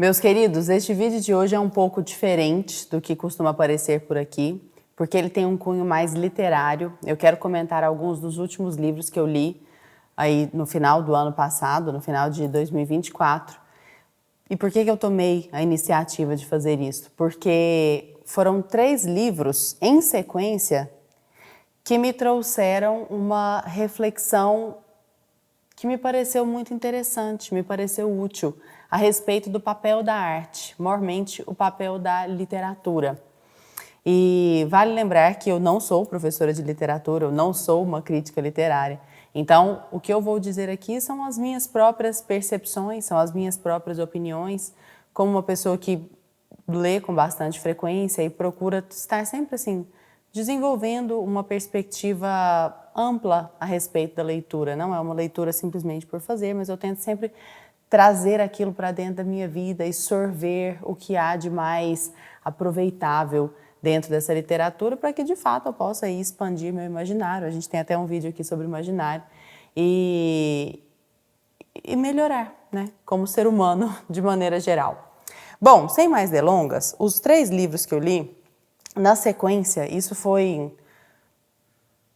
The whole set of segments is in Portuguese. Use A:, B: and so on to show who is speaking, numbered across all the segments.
A: Meus queridos, este vídeo de hoje é um pouco diferente do que costuma aparecer por aqui, porque ele tem um cunho mais literário. Eu quero comentar alguns dos últimos livros que eu li aí no final do ano passado, no final de 2024. E por que eu tomei a iniciativa de fazer isso? Porque foram 3 livros em sequência que me trouxeram uma reflexão que me pareceu muito interessante, me pareceu útil, a respeito do papel da arte, mormente o papel da literatura. E vale lembrar que eu não sou professora de literatura, eu não sou uma crítica literária. Então, o que eu vou dizer aqui são as minhas próprias percepções, são as minhas próprias opiniões, como uma pessoa que lê com bastante frequência e procura estar sempre assim, desenvolvendo uma perspectiva ampla a respeito da leitura. Não é uma leitura simplesmente por fazer, mas eu tento sempre trazer aquilo para dentro da minha vida e sorver o que há de mais aproveitável dentro dessa literatura para que, de fato, eu possa aí expandir meu imaginário. A gente tem até um vídeo aqui sobre imaginário e melhorar, né, como ser humano de maneira geral. Bom, sem mais delongas, os 3 livros que eu li, na sequência, isso foi em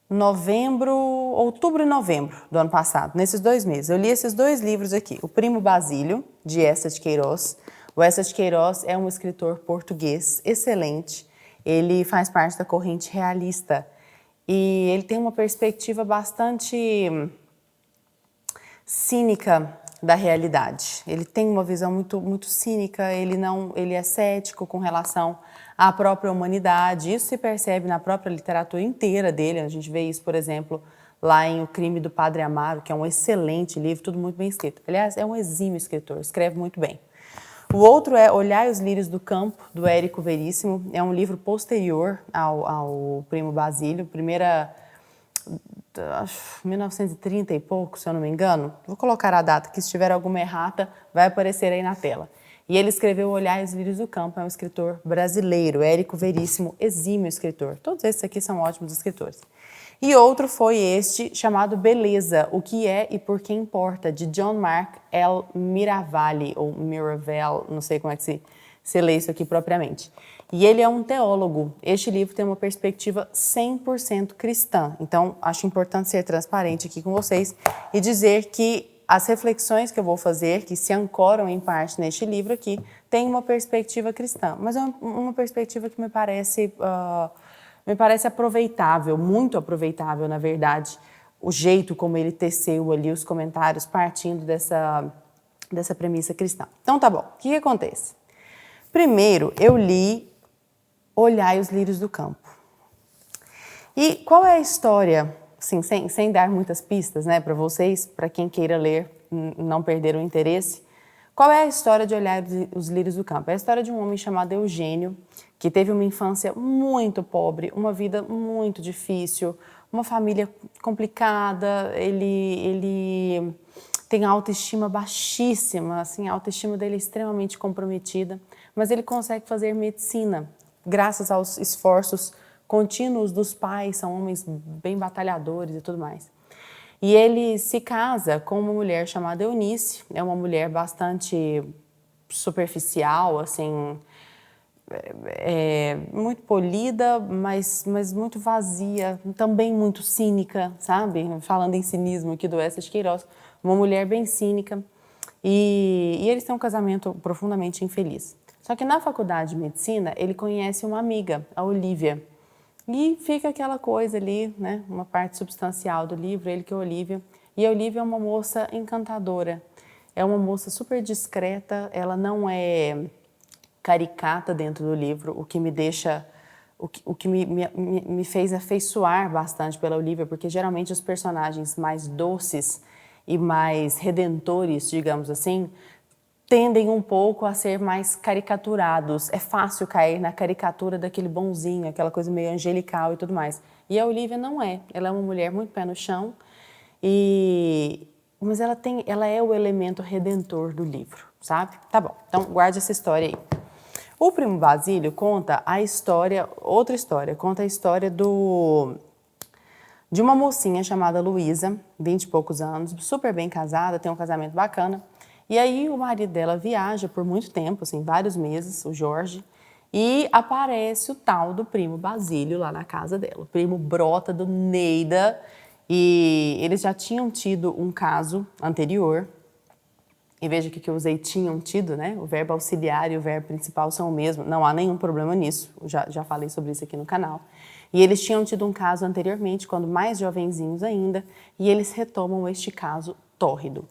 A: outubro e novembro do ano passado, nesses 2 meses. Eu li esses 2 livros aqui, O Primo Basílio, de Eça de Queiroz. O Eça de Queiroz é um escritor português excelente, ele faz parte da corrente realista e ele tem uma perspectiva bastante cínica da realidade. Ele tem uma visão muito cínica, ele é cético com relação à própria humanidade. Isso se percebe na própria literatura inteira dele. A gente vê isso, por exemplo, lá em O Crime do Padre Amaro, que é um excelente livro, tudo muito bem escrito. Aliás, é um exímio escritor, escreve muito bem. O outro é Olhai os Lírios do Campo, do Érico Veríssimo. É um livro posterior ao Primo Basílio, acho 1930 e pouco, se eu não me engano. Vou colocar a data, que se tiver alguma errata, vai aparecer aí na tela. E ele escreveu Olhai os Lírios do Campo, é um escritor brasileiro, Érico Veríssimo, exímio escritor. Todos esses aqui são ótimos escritores. E outro foi este, chamado Beleza, o que é e por que importa, de John Mark L. Miravalli, ou Miraval, não sei como é que se lê isso aqui propriamente. E ele é um teólogo. Este livro tem uma perspectiva 100% cristã. Então, acho importante ser transparente aqui com vocês e dizer que as reflexões que eu vou fazer, que se ancoram em parte neste livro aqui, têm uma perspectiva cristã. Mas é uma perspectiva que me parece aproveitável, muito aproveitável, na verdade, o jeito como ele teceu ali os comentários partindo dessa premissa cristã. Então, tá bom. O que acontece? Primeiro, eu li Olhai os Lírios do Campo. E qual é a história, assim, sem dar muitas pistas, né, para vocês, para quem queira ler, não perder o interesse, qual é a história de Olhar os Lírios do Campo? É a história de um homem chamado Eugênio, que teve uma infância muito pobre, uma vida muito difícil, uma família complicada, ele tem a autoestima baixíssima, assim, a autoestima dele é extremamente comprometida, mas ele consegue fazer medicina, graças aos esforços contínuos dos pais, são homens bem batalhadores e tudo mais. E ele se casa com uma mulher chamada Eunice, é uma mulher bastante superficial, assim, muito polida, mas muito vazia, também muito cínica, sabe? Falando em cinismo aqui do Eça de Queiroz, uma mulher bem cínica. E eles têm um casamento profundamente infeliz. Só que na faculdade de medicina, ele conhece uma amiga, a Olívia. E fica aquela coisa ali, né? Uma parte substancial do livro, ele que é a Olívia. E a Olívia é uma moça encantadora. É uma moça super discreta, ela não é caricata dentro do livro, o que me deixa, o que me fez afeiçoar bastante pela Olívia, porque geralmente os personagens mais doces e mais redentores, digamos assim, tendem um pouco a ser mais caricaturados. É fácil cair na caricatura daquele bonzinho, aquela coisa meio angelical e tudo mais. E a Olívia não é. Ela é uma mulher muito pé no chão, mas ela é o elemento redentor do livro, sabe? Tá bom, então guarde essa história aí. O Primo Basílio conta a história, outra história, conta a história de uma mocinha chamada Luísa, 20 e poucos anos, super bem casada, tem um casamento bacana, E aí o marido dela viaja por muito tempo, assim, vários meses, o Jorge, e aparece o tal do primo Basílio lá na casa dela. O primo brota do Neida e eles já tinham tido um caso anterior. E veja que eu usei tinham tido, né? O verbo auxiliar e o verbo principal são o mesmo. Não há nenhum problema nisso. Eu já falei sobre isso aqui no canal. E eles tinham tido um caso anteriormente, quando mais jovenzinhos ainda, e eles retomam este caso tórrido.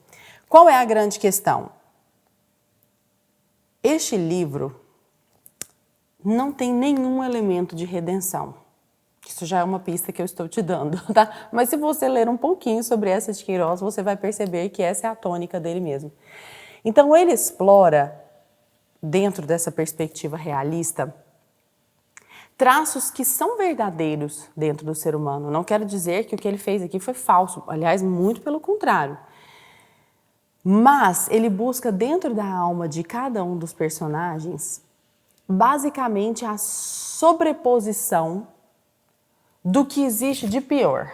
A: Qual é a grande questão? Este livro não tem nenhum elemento de redenção. Isso já é uma pista que eu estou te dando, tá? Mas se você ler um pouquinho sobre essa de Queiroz, você vai perceber que essa é a tônica dele mesmo. Então ele explora, dentro dessa perspectiva realista, traços que são verdadeiros dentro do ser humano. Não quero dizer que o que ele fez aqui foi falso, aliás, muito pelo contrário. Mas ele busca dentro da alma de cada um dos personagens, basicamente a sobreposição do que existe de pior.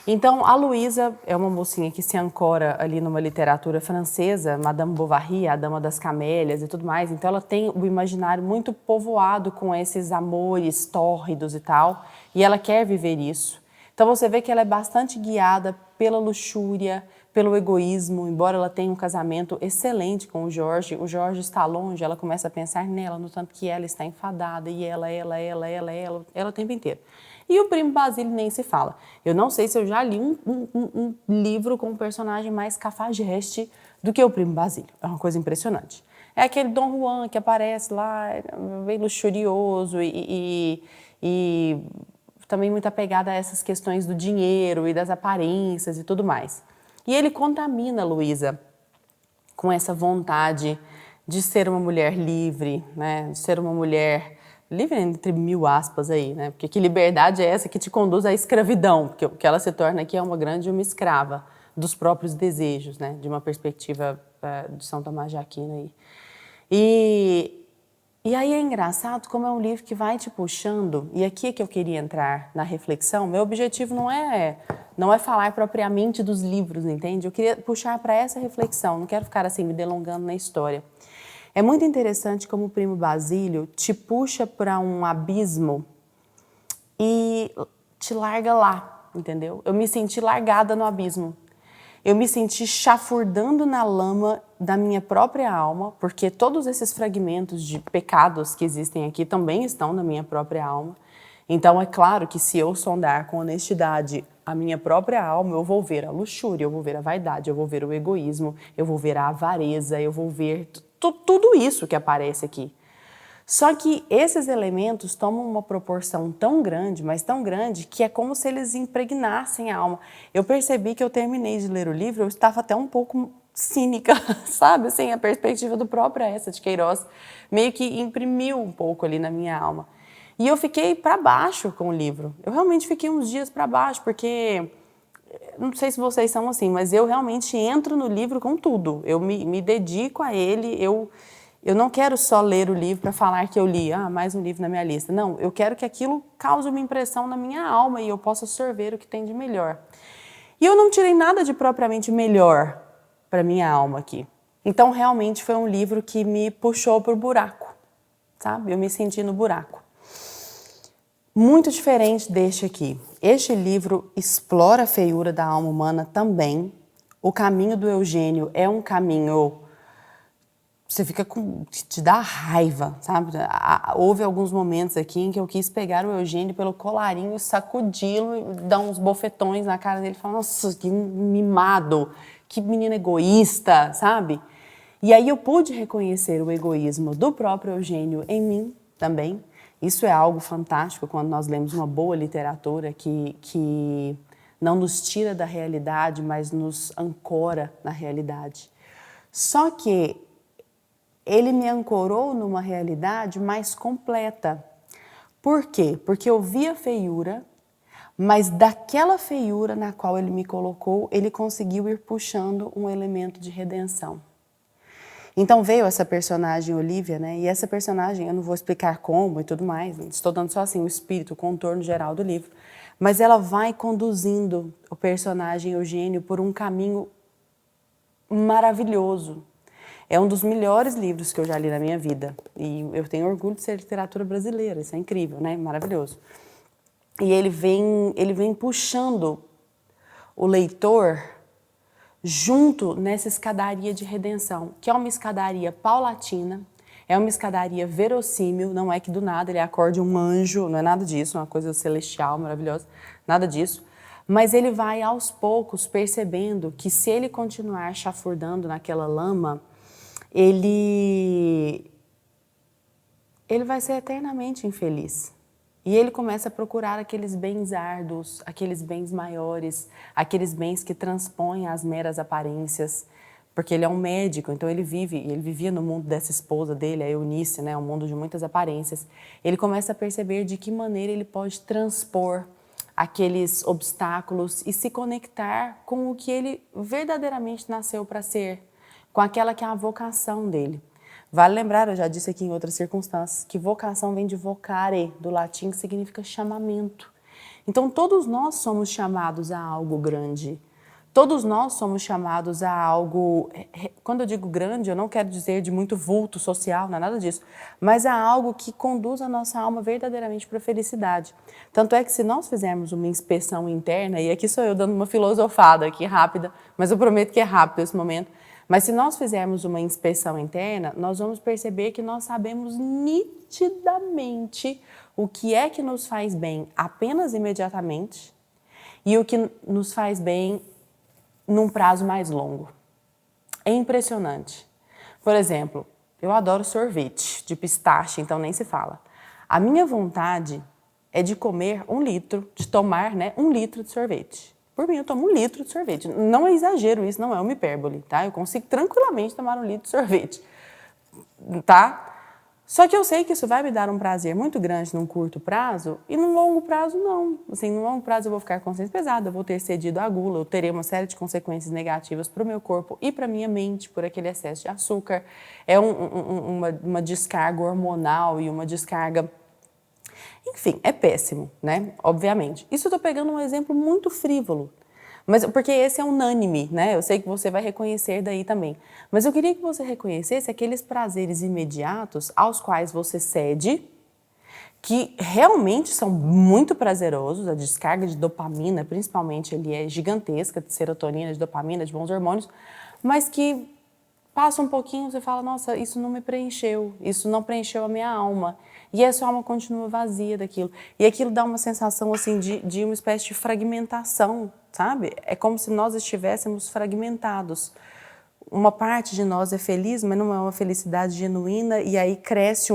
A: Então, a Luísa é uma mocinha que se ancora ali numa literatura francesa, Madame Bovary, a Dama das Camélias e tudo mais. Então, ela tem o imaginário muito povoado com esses amores tórridos e tal, e ela quer viver isso. Então, você vê que ela é bastante guiada pela luxúria, pelo egoísmo, embora ela tenha um casamento excelente com o Jorge está longe, ela começa a pensar nela, no tanto que ela está enfadada, e ela o tempo inteiro. E o primo Basílio nem se fala. Eu não sei se eu já li um livro com um personagem mais cafajeste do que o primo Basílio. É uma coisa impressionante. É aquele Dom Juan que aparece lá, bem luxurioso e também muito apegado a essas questões do dinheiro e das aparências e tudo mais. E ele contamina a Luísa com essa vontade de ser uma mulher livre, né? De ser uma mulher livre entre mil aspas aí, né? Porque que liberdade é essa que te conduz à escravidão? Porque o que ela se torna aqui é uma grande uma escrava dos próprios desejos, né? De uma perspectiva de São Tomás de Aquino aí. E aí é engraçado como é um livro que vai te puxando, e aqui é que eu queria entrar na reflexão. Meu objetivo não é falar propriamente dos livros, entende? Eu queria puxar para essa reflexão, não quero ficar assim me delongando na história. É muito interessante como o primo Basílio te puxa para um abismo e te larga lá, entendeu? Eu me senti largada no abismo. Eu me senti chafurdando na lama da minha própria alma, porque todos esses fragmentos de pecados que existem aqui também estão na minha própria alma. Então, é claro que se eu sondar com honestidade a minha própria alma, eu vou ver a luxúria, eu vou ver a vaidade, eu vou ver o egoísmo, eu vou ver a avareza, eu vou ver tudo isso que aparece aqui. Só que esses elementos tomam uma proporção tão grande, mas tão grande, que é como se eles impregnassem a alma. Eu percebi que eu terminei de ler o livro, eu estava até um pouco cínica, sabe? Assim, a perspectiva do próprio essa de Queiroz meio que imprimiu um pouco ali na minha alma. E eu fiquei para baixo com o livro. Eu realmente fiquei uns dias para baixo, porque não sei se vocês são assim, mas eu realmente entro no livro com tudo. Eu me dedico a ele, eu não quero só ler o livro para falar que eu li, mais um livro na minha lista. Não, eu quero que aquilo cause uma impressão na minha alma e eu possa absorver o que tem de melhor. E eu não tirei nada de propriamente melhor para minha alma aqui. Então, realmente foi um livro que me puxou para o buraco, sabe? Eu me senti no buraco. Muito diferente deste aqui. Este livro explora a feiura da alma humana também. O caminho do Eugênio é um caminho... Você fica com... te dá raiva, sabe? Houve alguns momentos aqui em que eu quis pegar o Eugênio pelo colarinho, sacudi-lo e dar uns bofetões na cara dele. Falar, nossa, que mimado, que menino egoísta, sabe? E aí eu pude reconhecer o egoísmo do próprio Eugênio em mim também. Isso é algo fantástico quando nós lemos uma boa literatura que não nos tira da realidade, mas nos ancora na realidade. Só que ele me ancorou numa realidade mais completa. Por quê? Porque eu vi a feiura, mas daquela feiura na qual ele me colocou, ele conseguiu ir puxando um elemento de redenção. Então veio essa personagem Olivia, né? E essa personagem, eu não vou explicar como e tudo mais, estou dando só assim o espírito, o contorno geral do livro, mas ela vai conduzindo o personagem Eugênio por um caminho maravilhoso. É um dos melhores livros que eu já li na minha vida. E eu tenho orgulho de ser literatura brasileira, isso é incrível, né? Maravilhoso. E ele vem puxando o leitor junto nessa escadaria de redenção, que é uma escadaria paulatina, é uma escadaria verossímil, não é que do nada ele acorde um anjo, não é nada disso, é uma coisa celestial, maravilhosa, nada disso. Mas ele vai aos poucos percebendo que se ele continuar chafurdando naquela lama, ele vai ser eternamente infeliz. E ele começa a procurar aqueles bens árduos, aqueles bens maiores, aqueles bens que transpõem as meras aparências, porque ele é um médico, então ele vivia no mundo dessa esposa dele, a Eunice, né, um mundo de muitas aparências. Ele começa a perceber de que maneira ele pode transpor aqueles obstáculos e se conectar com o que ele verdadeiramente nasceu para ser, com aquela que é a vocação dele. Vale lembrar, eu já disse aqui em outras circunstâncias, que vocação vem de vocare, do latim, que significa chamamento. Então, todos nós somos chamados a algo grande. Todos nós somos chamados a algo... Quando eu digo grande, eu não quero dizer de muito vulto social, não é nada disso, mas a algo que conduz a nossa alma verdadeiramente para a felicidade. Tanto é que se nós fizermos uma inspeção interna, e aqui sou eu dando uma filosofada aqui rápida, mas eu prometo que é rápido esse momento, mas se nós fizermos uma inspeção interna, nós vamos perceber que nós sabemos nitidamente o que é que nos faz bem apenas imediatamente e o que nos faz bem num prazo mais longo. É impressionante. Por exemplo, eu adoro sorvete de pistache, então nem se fala. A minha vontade é de comer 1 litro, de tomar 1 litro de sorvete. Por mim, eu tomo 1 litro de sorvete. Não é exagero isso, não é uma hipérbole, tá? Eu consigo tranquilamente tomar 1 litro de sorvete, tá? Só que eu sei que isso vai me dar um prazer muito grande num curto prazo e num longo prazo não. Assim, no longo prazo eu vou ficar com consciência pesada, eu vou ter cedido à gula, eu terei uma série de consequências negativas para o meu corpo e para a minha mente por aquele excesso de açúcar. É uma descarga hormonal e uma descarga... Enfim, é péssimo, né? Obviamente. Isso eu tô pegando um exemplo muito frívolo, mas porque esse é unânime, né? Eu sei que você vai reconhecer daí também. Mas eu queria que você reconhecesse aqueles prazeres imediatos aos quais você cede, que realmente são muito prazerosos, a descarga de dopamina, principalmente, ele é gigantesca, de serotonina, de dopamina, de bons hormônios, mas que passa um pouquinho, você fala, nossa, isso não me preencheu, isso não preencheu a minha alma. E a sua alma continua vazia daquilo. E aquilo dá uma sensação, assim, de uma espécie de fragmentação, sabe? É como se nós estivéssemos fragmentados. Uma parte de nós é feliz, mas não é uma felicidade genuína, e aí cresce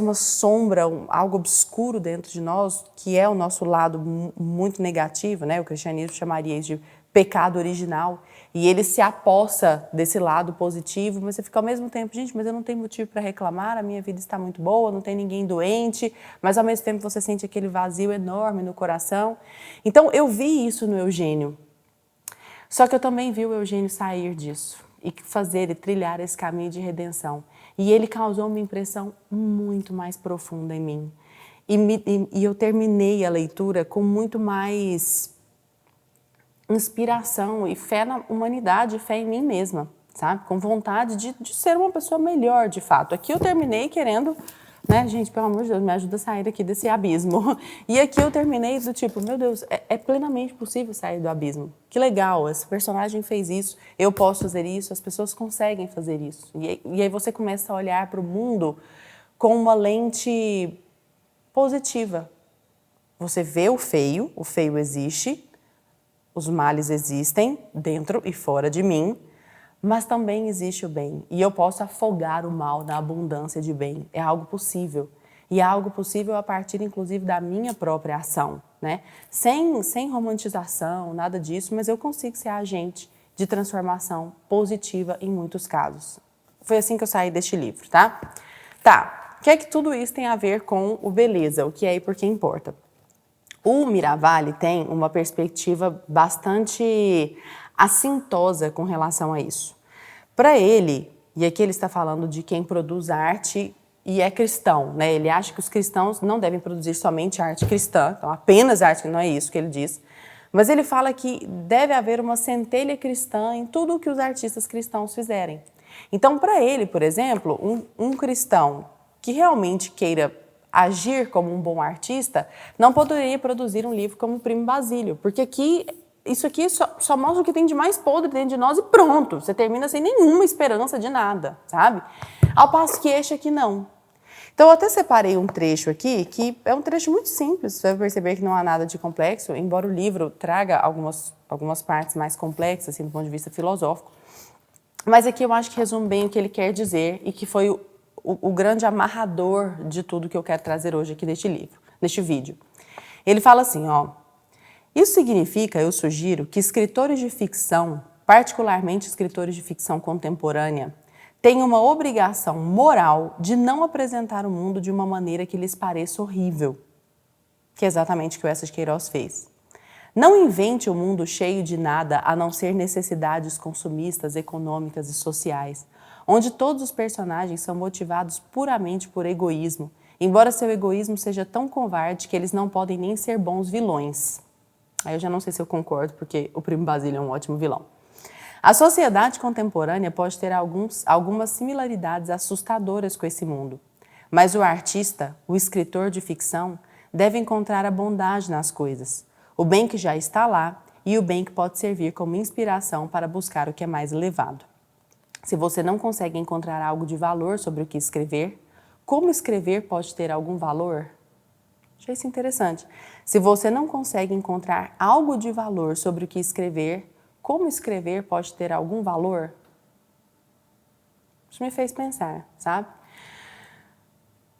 A: uma sombra, algo obscuro dentro de nós, que é o nosso lado muito negativo, né? O cristianismo chamaria isso de pecado original, e ele se apossa desse lado positivo, mas você fica ao mesmo tempo, gente, mas eu não tenho motivo para reclamar, a minha vida está muito boa, não tem ninguém doente, mas ao mesmo tempo você sente aquele vazio enorme no coração. Então eu vi isso no Eugênio, só que eu também vi o Eugênio sair disso e fazer e trilhar esse caminho de redenção, e ele causou uma impressão muito mais profunda em mim, e eu terminei a leitura com muito mais inspiração e fé na humanidade, fé em mim mesma, sabe? Com vontade de ser uma pessoa melhor, de fato. Aqui eu terminei querendo, né, gente, pelo amor de Deus, me ajuda a sair daqui desse abismo. E aqui eu terminei do tipo, meu Deus, é plenamente possível sair do abismo. Que legal, esse personagem fez isso, eu posso fazer isso, as pessoas conseguem fazer isso. E aí você começa a olhar para o mundo com uma lente positiva. Você vê o feio existe, os males existem dentro e fora de mim, mas também existe o bem. E eu posso afogar o mal na abundância de bem. É algo possível. E é algo possível a partir, inclusive, da minha própria ação, né? Sem romantização, nada disso, mas eu consigo ser agente de transformação positiva em muitos casos. Foi assim que eu saí deste livro, tá? Tá, o que é que tudo isso tem a ver com o beleza? O que é e por que importa? O Miravalli tem uma perspectiva bastante assintosa com relação a isso. Para ele, e aqui ele está falando de quem produz arte e é cristão, né? Ele acha que os cristãos não devem produzir somente arte cristã, então apenas arte, não é isso que ele diz, Mas ele fala que deve haver uma centelha cristã em tudo o que os artistas cristãos fizerem. Então, para ele, por exemplo, um cristão que realmente queira agir como um bom artista, não poderia produzir um livro como o Primo Basílio, porque isso aqui só mostra o que tem de mais podre dentro de nós e pronto, você termina sem nenhuma esperança de nada, sabe? Ao passo que este aqui não. Então, eu até separei um trecho aqui, que é um trecho muito simples, você vai perceber que não há nada de complexo, embora o livro traga algumas partes mais complexas, assim, do ponto de vista filosófico. Mas aqui eu acho que resume bem o que ele quer dizer e que foi o grande amarrador de tudo que eu quero trazer hoje aqui neste vídeo. Ele fala assim, ó, isso significa, eu sugiro, que escritores de ficção, particularmente escritores de ficção contemporânea, têm uma obrigação moral de não apresentar o mundo de uma maneira que lhes pareça horrível, que é exatamente o que o Eça de Queiroz fez. Não invente o mundo cheio de nada a não ser necessidades consumistas, econômicas e sociais, onde todos os personagens são motivados puramente por egoísmo, embora seu egoísmo seja tão covarde que eles não podem nem ser bons vilões. Aí eu já não sei se eu concordo, porque o Primo Basílio é um ótimo vilão. A sociedade contemporânea pode ter algumas similaridades assustadoras com esse mundo, mas o artista, o escritor de ficção, deve encontrar a bondade nas coisas, o bem que já está lá e o bem que pode servir como inspiração para buscar o que é mais elevado. Se você não consegue encontrar algo de valor sobre o que escrever, como escrever pode ter algum valor? Achei isso interessante. Se você não consegue encontrar algo de valor sobre o que escrever, como escrever pode ter algum valor? Isso me fez pensar, sabe?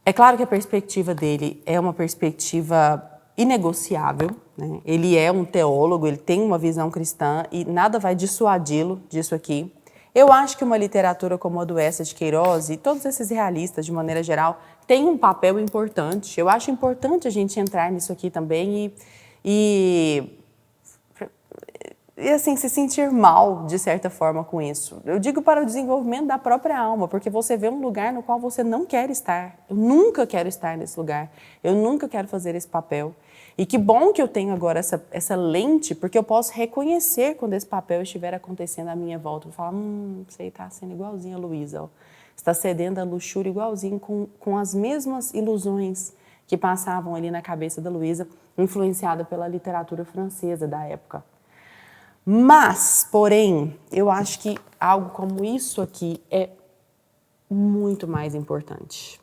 A: É claro que a perspectiva dele é uma perspectiva inegociável, né? Ele é um teólogo, ele tem uma visão cristã e nada vai dissuadi-lo disso aqui. Eu acho que uma literatura como a do Eça de Queiroz e todos esses realistas, de maneira geral, tem um papel importante. Eu acho importante a gente entrar nisso aqui também e assim, se sentir mal, de certa forma, com isso. Eu digo para o desenvolvimento da própria alma, porque você vê um lugar no qual você não quer estar. Eu nunca quero estar nesse lugar. Eu nunca quero fazer esse papel. E que bom que eu tenho agora essa lente, porque eu posso reconhecer quando esse papel estiver acontecendo à minha volta. Eu vou falar, você está sendo igualzinho a Luísa, ó. Está cedendo a luxúria igualzinho, com as mesmas ilusões que passavam ali na cabeça da Luísa, influenciada pela literatura francesa da época. Mas, porém, eu acho que algo como isso aqui é muito mais importante.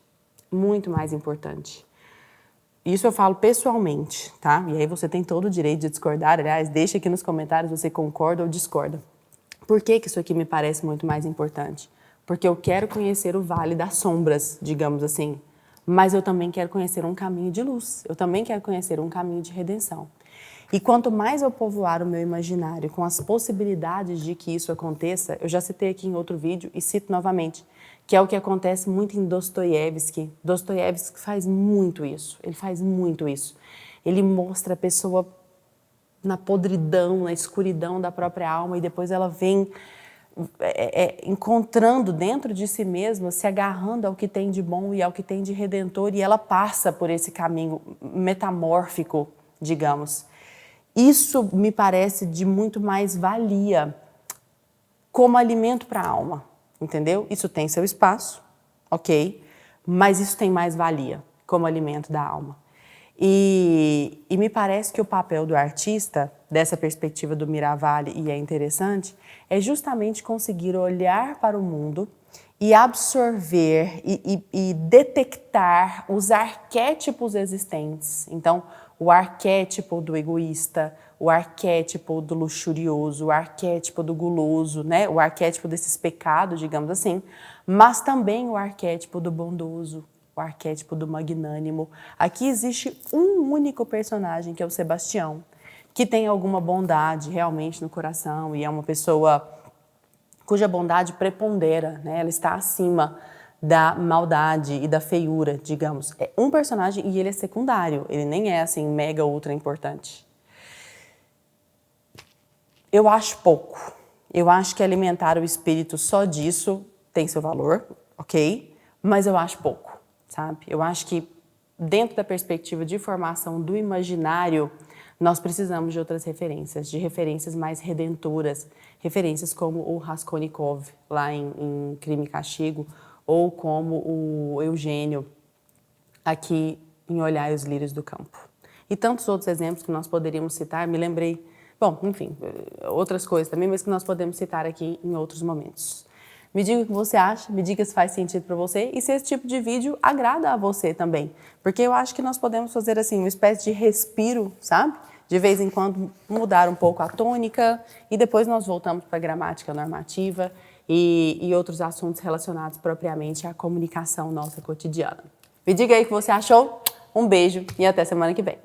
A: Muito mais importante. Isso eu falo pessoalmente, tá? E aí você tem todo o direito de discordar. Aliás, deixa aqui nos comentários se você concorda ou discorda. Por que isso aqui me parece muito mais importante? Porque eu quero conhecer o vale das sombras, digamos assim. Mas eu também quero conhecer um caminho de luz. Eu também quero conhecer um caminho de redenção. E quanto mais eu povoar o meu imaginário com as possibilidades de que isso aconteça, eu já citei aqui em outro vídeo e cito novamente, que é o que acontece muito em Dostoiévski. Dostoiévski faz muito isso, ele faz muito isso. Ele mostra a pessoa na podridão, na escuridão da própria alma e depois ela vem encontrando dentro de si mesma, se agarrando ao que tem de bom e ao que tem de redentor e ela passa por esse caminho metamórfico, digamos. Isso me parece de muito mais valia como alimento para a alma, entendeu? Isso tem seu espaço, ok? Mas isso tem mais valia como alimento da alma. E me parece que o papel do artista, dessa perspectiva do Miravalli, e é interessante, é justamente conseguir olhar para o mundo e absorver e detectar os arquétipos existentes. Então, o arquétipo do egoísta, o arquétipo do luxurioso, o arquétipo do guloso, né? O arquétipo desses pecados, digamos assim, mas também o arquétipo do bondoso, o arquétipo do magnânimo. Aqui existe um único personagem, que é o Sebastião, que tem alguma bondade realmente no coração e é uma pessoa cuja bondade prepondera, né? Ela está acima da maldade e da feiura, digamos. É um personagem e ele é secundário, ele nem é assim mega ultra importante. Eu acho pouco. Eu acho que alimentar o espírito só disso tem seu valor, ok? Mas eu acho pouco, sabe? Eu acho que dentro da perspectiva de formação do imaginário nós precisamos de outras referências, de referências mais redentoras, referências como o Raskolnikov, lá em Crime e Castigo, ou como o Eugênio, aqui em Olhai os Lírios do Campo. E tantos outros exemplos que nós poderíamos citar, me lembrei, bom, enfim, outras coisas também, mas que nós podemos citar aqui em outros momentos. Me diga o que você acha, me diga se faz sentido para você e se esse tipo de vídeo agrada a você também. Porque eu acho que nós podemos fazer assim uma espécie de respiro, sabe? De vez em quando mudar um pouco a tônica e depois nós voltamos para a gramática normativa e outros assuntos relacionados propriamente à comunicação nossa cotidiana. Me diga aí o que você achou, um beijo e até semana que vem.